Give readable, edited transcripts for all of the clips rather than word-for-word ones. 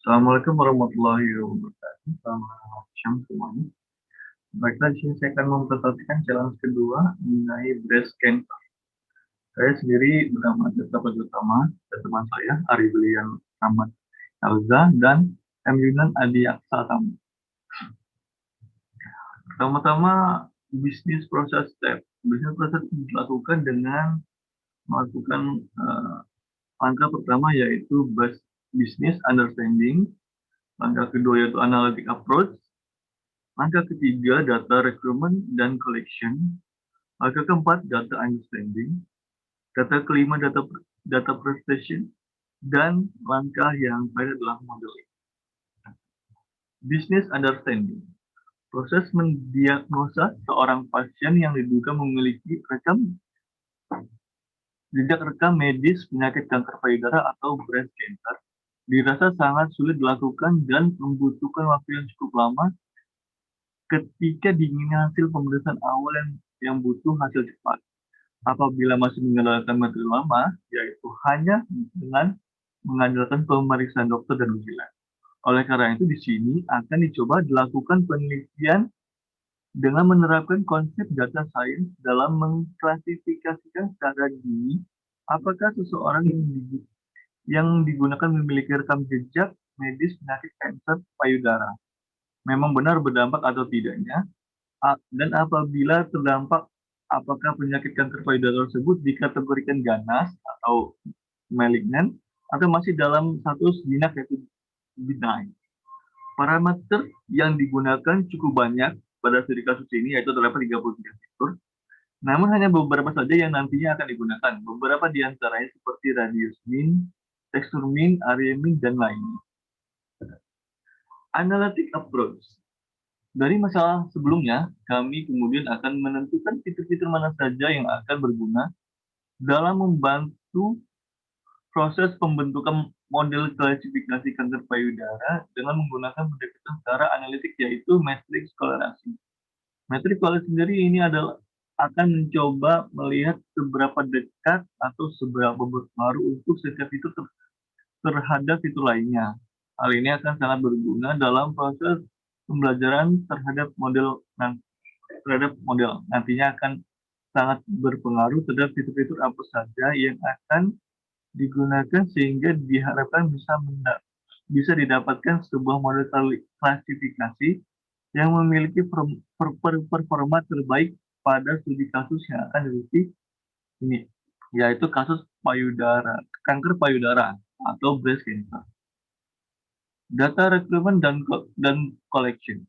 Assalamualaikum warahmatullahi wabarakatuh. Selamat siang semuanya. Baiklah, di sini saya akan mempresentasikan challenge kedua mengenai breast cancer. Saya sendiri bernama Tirta Utama dan teman saya Ari Bilian Ahmad Elza dan M. Yunan Adi Aksa Tamu. Pertama-tama, bisnis proses step. Bisnis proses dilakukan dengan melakukan langkah pertama yaitu business understanding, langkah kedua yaitu analytic approach, langkah ketiga, data recruitment dan collection. Langkah keempat, data understanding. Kata kelima, data presentation. Dan langkah yang terakhir adalah modeling. Business understanding. Proses mendiagnosa seorang pasien yang diduga memiliki jejak rekam medis penyakit kanker payudara atau breast cancer dirasa sangat sulit dilakukan dan membutuhkan waktu yang cukup lama ketika diingini hasil pemeriksaan awal yang butuh hasil cepat. Apabila masih mengandalkan metode lama, yaitu hanya dengan mengandalkan pemeriksaan dokter dan uji lab. Oleh karena itu, di sini akan dicoba dilakukan penelitian dengan menerapkan konsep data science dalam mengklasifikasikan secara dini apakah seseorang yang digunakan memiliki rekam jejak medis penyakit kanker payudara memang benar berdampak atau tidaknya, dan apabila terdampak, apakah penyakit kanker payudara tersebut dikategorikan ganas atau malignan atau masih dalam status jinak yaitu benign. Parameter yang digunakan cukup banyak pada studi kasus ini yaitu terdapat 33 fitur, namun hanya beberapa saja yang nantinya akan digunakan. Beberapa di antaranya seperti radius mean, tekstur mean, area mean, dan lainnya. Analytic approach. Dari masalah sebelumnya, kami kemudian akan menentukan fitur-fitur mana saja yang akan berguna dalam membantu proses pembentukan model klasifikasi kanker payudara dengan menggunakan pendekatan secara analitik yaitu matriks korelasi. Matriks korelasi sendiri ini adalah akan mencoba melihat seberapa dekat atau seberapa berpengaruh untuk setiap fitur terhadap fitur lainnya. Hal ini akan sangat berguna dalam proses pembelajaran terhadap model. Nantinya akan sangat berpengaruh terhadap fitur-fitur apa saja yang akan digunakan sehingga diharapkan bisa didapatkan sebuah model klasifikasi yang memiliki performa terbaik pada studi kasus yang akan diikuti ini, yaitu kasus kanker payudara atau breast cancer. Data recruitment dan collection.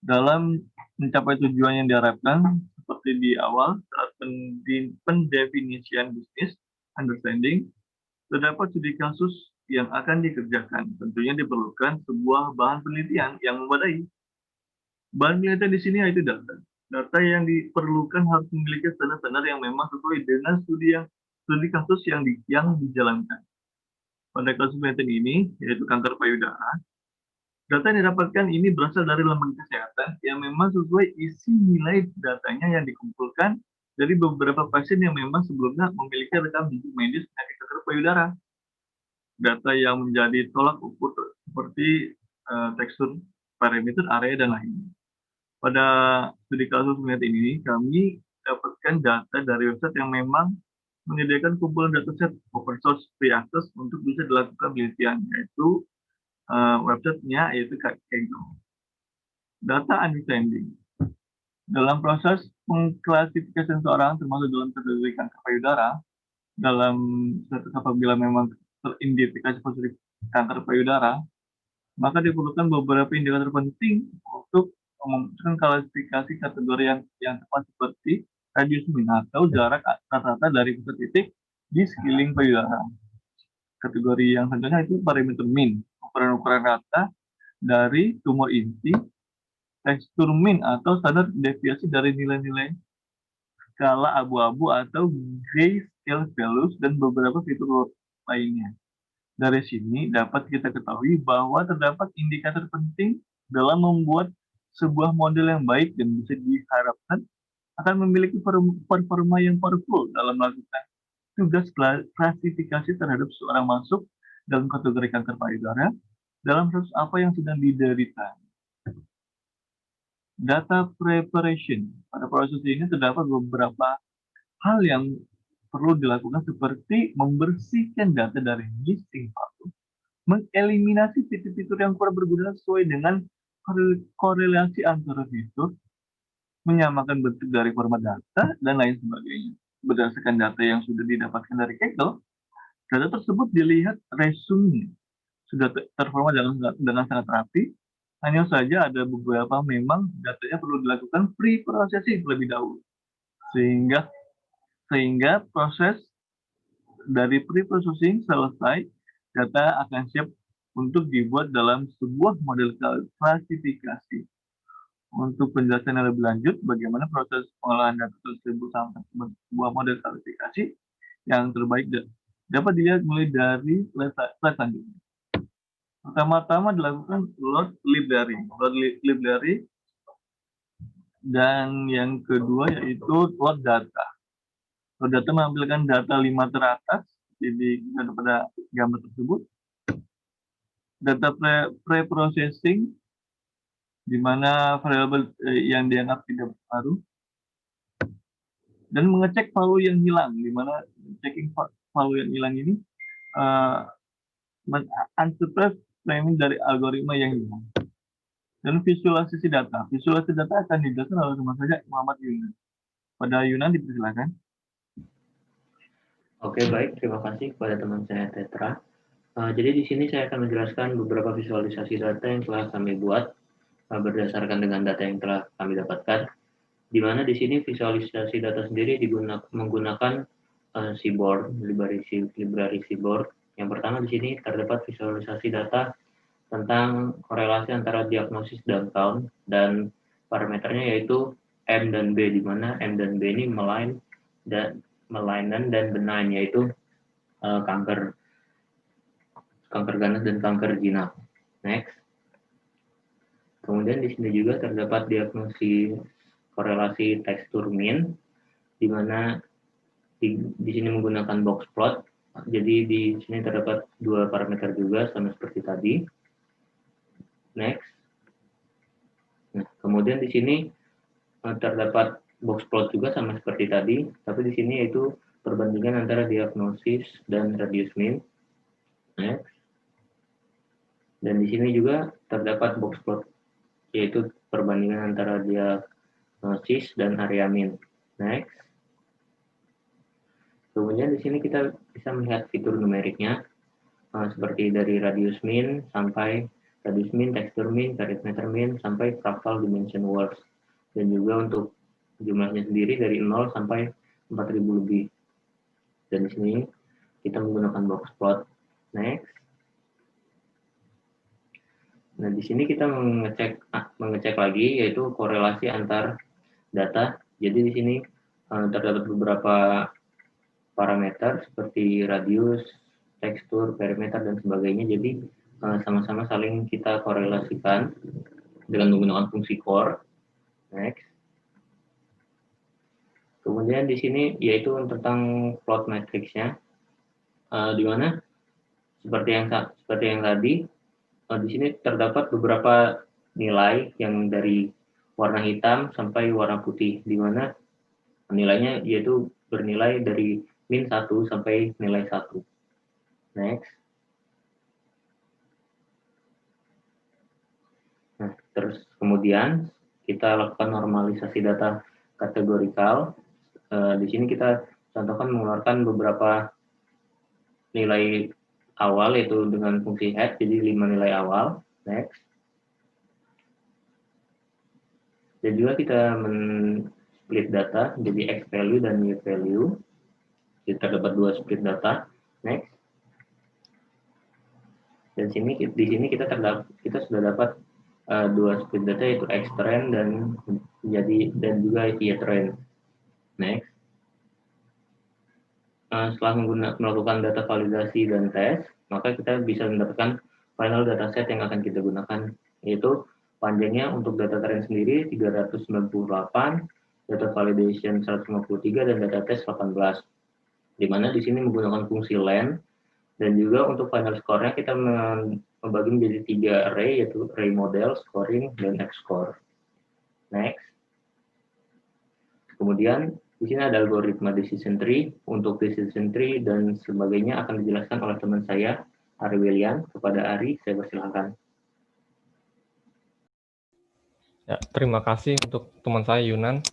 Dalam mencapai tujuan yang diharapkan, seperti di awal, saat pendefinisian bisnis, understanding, terdapat studi kasus yang akan dikerjakan. Tentunya diperlukan sebuah bahan penelitian yang memadai. Bahan penelitian di sini yaitu data. Data yang diperlukan harus memiliki standar-standar yang memang sesuai dengan studi kasus yang dijalankan. Pada kasus penelitian ini, yaitu kanker payudara, data yang didapatkan ini berasal dari lembaga kesehatan yang memang sesuai isi nilai datanya yang dikumpulkan dari beberapa pasien yang memang sebelumnya memiliki rekam jejak medis penyakit kanker payudara. Data yang menjadi tolak ukur seperti tekstur, parameter, area, dan lainnya. Pada studi kasus penelitian ini, kami dapatkan data dari website yang memang menyediakan kumpulan dataset open source free access untuk bisa dilakukan penelitian, yaitu websitenya yaitu Kaggle. Data understanding. Dalam proses mengklasifikasi seseorang termasuk dalam kategori kanker payudara, dalam apabila memang teridentifikasi positif kanker payudara, maka diperlukan beberapa indikator penting untuk memutuskan klasifikasi kategori yang tepat seperti radius mean atau jarak rata-rata dari pusat titik di sekeliling payudara. Kategori yang selanjutnya itu parameter mean, ukuran-ukuran rata dari tumor inti, tekstur mean atau standar deviasi dari nilai-nilai skala abu-abu atau grayscale values, dan beberapa fitur lainnya. Dari sini dapat kita ketahui bahwa terdapat indikator penting dalam membuat sebuah model yang baik dan bisa diharapkan akan memiliki performa yang powerful dalam melakukan tugas klasifikasi terhadap seorang masuk dalam kategori kanker payudara dalam kasus apa yang sedang diderita. Data preparation. Pada proses ini terdapat beberapa hal yang perlu dilakukan seperti membersihkan data dari missing file, mengeliminasi fitur-fitur yang kurang berguna sesuai dengan korelasi antara fitur, menyamakan bentuk dari format data, dan lain sebagainya. Berdasarkan data yang sudah didapatkan dari Kaggle, data tersebut dilihat resume sudah terformat dengan sangat rapi. Hanya saja ada beberapa memang datanya perlu dilakukan pre-processing terlebih dahulu. Sehingga proses dari pre-processing selesai, data akan siap untuk dibuat dalam sebuah model klasifikasi. Untuk penjelasan yang lebih lanjut, bagaimana proses pengolahan data tersebut sampai sebuah model klasifikasi yang terbaik dapat dilihat mulai dari slide selanjutnya. Pertama-tama dilakukan load library, dan yang kedua yaitu load data. Load data menampilkan data 5 teratas, jadi pada gambar tersebut. Data pre-processing, di mana variabel yang dianggap tidak baru, dan mengecek value yang hilang, di mana checking value yang hilang ini unsurprised framing dari algoritma yang hilang. Dan visualisasi data. Visualisasi data akan dijelaskan oleh teman saja Muhammad Yunan. Pada Yunan dipersilakan. Oke, baik. Terima kasih kepada teman saya Tetra. Jadi di sini saya akan menjelaskan beberapa visualisasi data yang telah kami buat berdasarkan dengan data yang telah kami dapatkan. Di mana di sini visualisasi data sendiri menggunakan Seaborn, library Seaborn. Yang pertama di sini terdapat visualisasi data tentang korelasi antara diagnosis dan count, dan parameternya yaitu M dan B, di mana M dan B ini malignant dan benign, yaitu kanker ganas dan kanker jinak. Next. Kemudian di sini juga terdapat diagnosis korelasi tekstur mean, di mana di sini menggunakan box plot. Jadi di sini terdapat dua parameter juga sama seperti tadi. Next. Nah, kemudian di sini terdapat box plot juga sama seperti tadi, tapi di sini yaitu perbandingan antara diagnosis dan radius mean. Next. Dan di sini juga terdapat box plot, yaitu perbandingan antara diagnosis dan area mean. Next. Kemudian di sini kita bisa melihat fitur numeriknya, seperti dari radius mean sampai radius mean, texture mean, parameter mean, sampai fractal dimension words. Dan juga untuk jumlahnya sendiri dari 0 sampai 4000 lebih. Dan di sini kita menggunakan box plot. Next. Nah, di sini kita mengecek lagi, yaitu korelasi antar data. Jadi di sini terdapat beberapa parameter seperti radius, tekstur, perimeter, dan sebagainya. Jadi sama-sama saling kita korelasikan dengan menggunakan fungsi core. Next. Kemudian di sini yaitu tentang plot matrixnya, di mana seperti yang tadi, di sini terdapat beberapa nilai yang dari warna hitam sampai warna putih, di mana nilainya yaitu bernilai dari min 1 sampai nilai 1. Next. Nah, terus kemudian kita lakukan normalisasi data kategorikal. Di sini kita contohkan mengeluarkan beberapa nilai awal, yaitu dengan fungsi head, jadi 5 nilai awal. Next. Dan juga kita split data jadi X value dan Y value. Jadi terdapat dua split data. Next. Dan di sini kita sudah dapat dua split data, yaitu X trend dan juga Y trend. Next. Setelah melakukan data validasi dan tes, maka kita bisa mendapatkan final dataset yang akan kita gunakan, yaitu panjangnya untuk data trend sendiri 398, data validation 153, dan data test 18. Di mana di sini menggunakan fungsi len, dan juga untuk final score-nya kita membagi menjadi 3 array, yaitu array model, scoring, dan F-score. Next. Kemudian di sini ada algoritma decision tree. Untuk decision tree dan sebagainya akan dijelaskan oleh teman saya, Ari William. Kepada Ari, saya persilahkan. Ya, terima kasih untuk teman saya Yunan.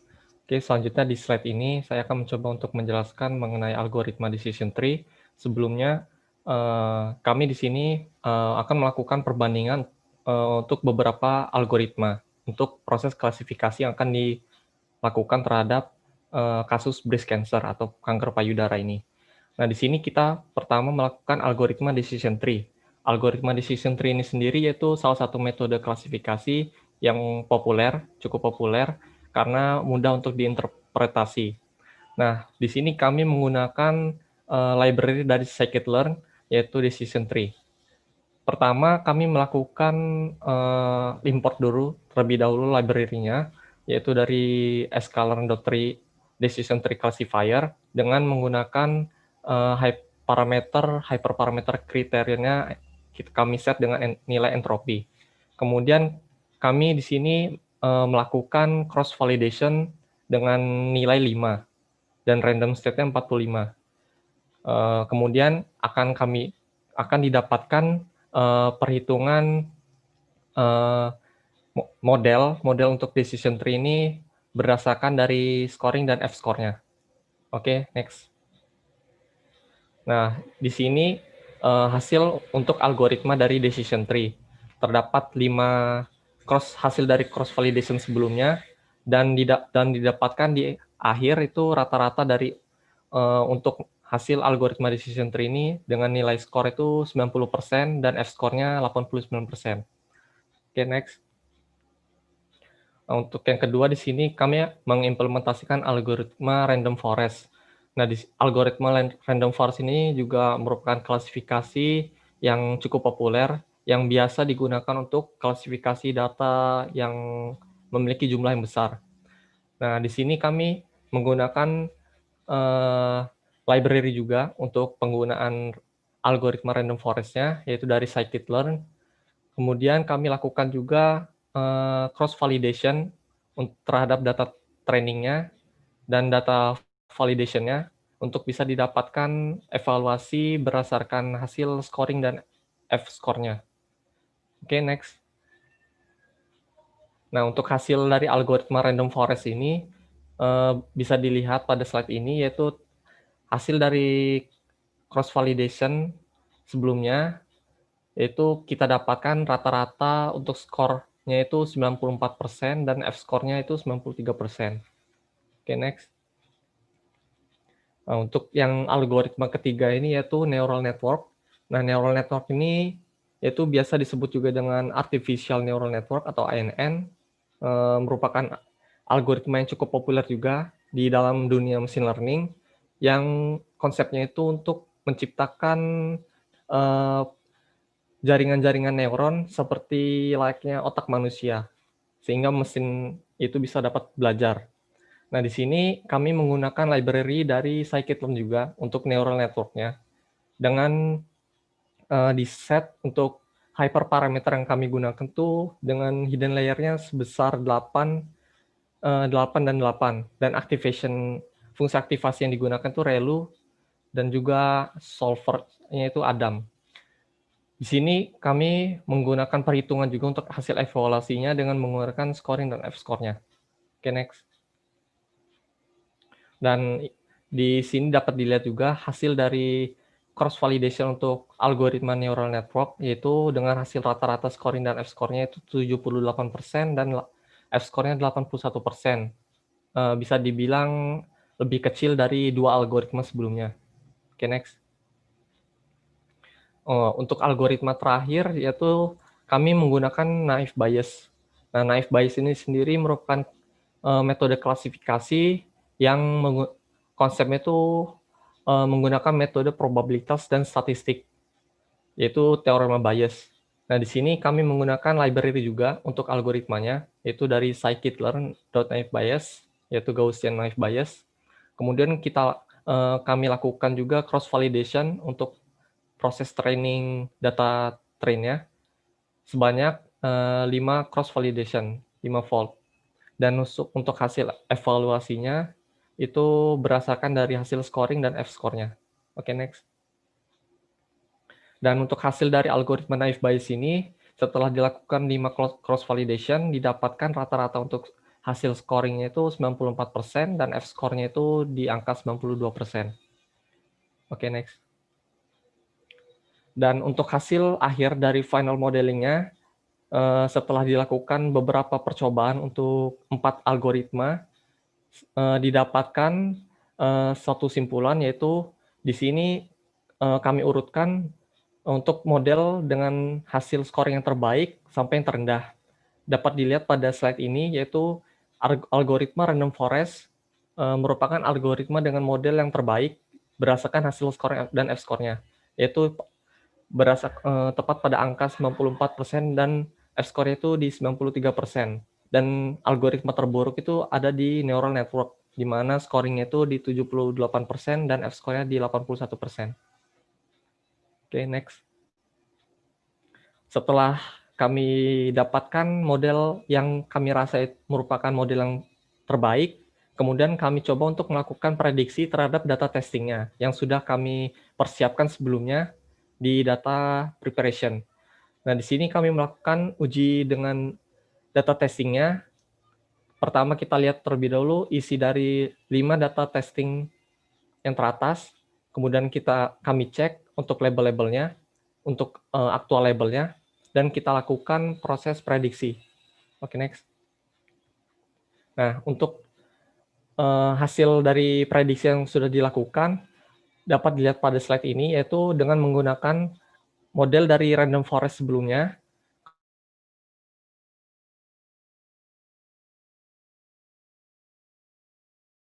Oke, selanjutnya di slide ini saya akan mencoba untuk menjelaskan mengenai algoritma decision tree. Sebelumnya, kami di sini akan melakukan perbandingan untuk beberapa algoritma untuk proses klasifikasi yang akan dilakukan terhadap kasus breast cancer atau kanker payudara ini. Nah, di sini kita pertama melakukan algoritma decision tree. Algoritma decision tree ini sendiri yaitu salah satu metode klasifikasi yang populer, cukup populer, karena mudah untuk diinterpretasi. Nah, di sini kami menggunakan library dari scikit-learn, yaitu decision tree. Pertama, kami melakukan import terlebih dahulu library-nya, yaitu dari sklearn.tree decision tree classifier, dengan menggunakan hyperparameter kriterianya kami set dengan nilai entropi. Kemudian kami di sini melakukan cross validation dengan nilai 5 dan random state-nya 45. Kemudian akan didapatkan perhitungan model untuk decision tree ini berdasarkan dari scoring dan F-score-nya. Oke, next. Nah, di sini hasil untuk algoritma dari decision tree. Terdapat 5 hasil dari cross validation sebelumnya dan didapatkan di akhir itu rata-rata dari untuk hasil algoritma decision tree ini dengan nilai skor itu 90% dan F-score-nya 89%. Oke, next. Nah, untuk yang kedua di sini kami mengimplementasikan algoritma random forest. Nah, di algoritma random forest ini juga merupakan klasifikasi yang cukup populer yang biasa digunakan untuk klasifikasi data yang memiliki jumlah yang besar. Nah, di sini kami menggunakan library juga untuk penggunaan algoritma random forest-nya, yaitu dari scikit-learn. Kemudian kami lakukan juga cross validation terhadap data trainingnya dan data validation-nya untuk bisa didapatkan evaluasi berdasarkan hasil scoring dan F-score-nya. Oke, next. Nah, untuk hasil dari algoritma random forest ini bisa dilihat pada slide ini, yaitu hasil dari cross validation sebelumnya, yaitu kita dapatkan rata-rata untuk skornya itu 94% dan F-score-nya itu 93%. Oke, next. Nah, untuk yang algoritma ketiga ini yaitu neural network. Nah, neural network ini yaitu biasa disebut juga dengan artificial neural network atau ANN, merupakan algoritma yang cukup populer juga di dalam dunia machine learning, yang konsepnya itu untuk menciptakan jaringan-jaringan neuron seperti layaknya otak manusia, sehingga mesin itu bisa dapat belajar. Nah, di sini kami menggunakan library dari scikit-learn juga untuk neural network-nya, dengan di set untuk hyperparameter yang kami gunakan tuh dengan hidden layer-nya sebesar 8 dan 8, dan fungsi aktivasi yang digunakan tuh ReLU dan juga solver-nya itu Adam. Di sini kami menggunakan perhitungan juga untuk hasil evaluasinya dengan menggunakan scoring dan F-score-nya. Oke, next. Dan di sini dapat dilihat juga hasil dari cross validation untuk algoritma neural network, yaitu dengan hasil rata-rata scoring dan F-score-nya itu 78% dan F-score-nya 81%. Bisa dibilang lebih kecil dari 2 algoritma sebelumnya. Oke, next. Untuk algoritma terakhir yaitu kami menggunakan naive Bayes. Nah, naive Bayes ini sendiri merupakan metode klasifikasi yang konsepnya itu menggunakan metode probabilitas dan statistik, yaitu teorema Bayes. Nah, di sini kami menggunakan library juga untuk algoritmanya, yaitu dari scikit-learn.naive Bayes, yaitu Gaussian naive Bayes. Kemudian kami lakukan juga cross validation untuk proses training data train-nya sebanyak 5 cross validation, 5 fold. Dan untuk hasil evaluasinya itu berdasarkan dari hasil scoring dan F-score-nya. Oke, next. Dan untuk hasil dari algoritma naive Bayes ini, setelah dilakukan 5 cross validation, didapatkan rata-rata untuk hasil scoring-nya itu 94% dan F-score-nya itu di angka 92%. Oke, next. Dan untuk hasil akhir dari final modeling-nya, setelah dilakukan beberapa percobaan untuk 4 algoritma, didapatkan suatu simpulan, yaitu di sini kami urutkan untuk model dengan hasil scoring yang terbaik sampai yang terendah. Dapat dilihat pada slide ini, yaitu algoritma random forest merupakan algoritma dengan model yang terbaik berdasarkan hasil scoring dan F-score-nya, yaitu tepat pada angka 94% dan F-score-nya itu di 93%. Dan algoritma terburuk itu ada di neural network, di mana scoring-nya itu di 78% dan F-score-nya di 81%. Oke, next. Setelah kami dapatkan model yang kami rasa merupakan model yang terbaik, kemudian kami coba untuk melakukan prediksi terhadap data testingnya yang sudah kami persiapkan sebelumnya di data preparation. Nah, di sini kami melakukan uji dengan data testingnya. Pertama kita lihat terlebih dahulu isi dari 5 data testing yang teratas, kemudian kami cek untuk label-labelnya, untuk aktual labelnya, dan kita lakukan proses prediksi. Oke, next. Nah, untuk hasil dari prediksi yang sudah dilakukan, dapat dilihat pada slide ini, yaitu dengan menggunakan model dari random forest sebelumnya,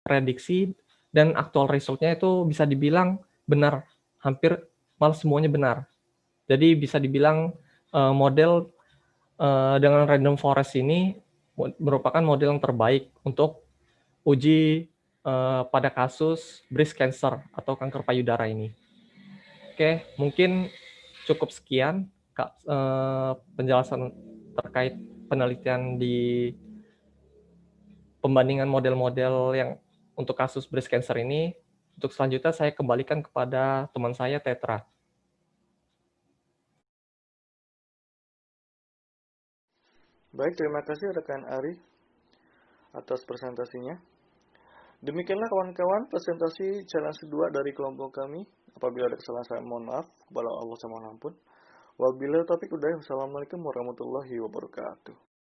prediksi dan aktual result-nya itu bisa dibilang benar, hampir malah semuanya benar. Jadi bisa dibilang model dengan random forest ini merupakan model yang terbaik untuk uji pada kasus breast cancer atau kanker payudara ini. Oke, mungkin cukup sekian penjelasan terkait penelitian di pembandingan model-model yang untuk kasus breast cancer ini. Untuk selanjutnya saya kembalikan kepada teman saya, Tetra. Baik, terima kasih rekan Ari atas presentasinya. Demikianlah kawan-kawan presentasi challenge 2 dari kelompok kami. Apabila ada kesalahan saya mohon maaf, kepada Allah saya mohon ampun. Wabillahi taufiq hidayah. Wassalamualaikum warahmatullahi wabarakatuh.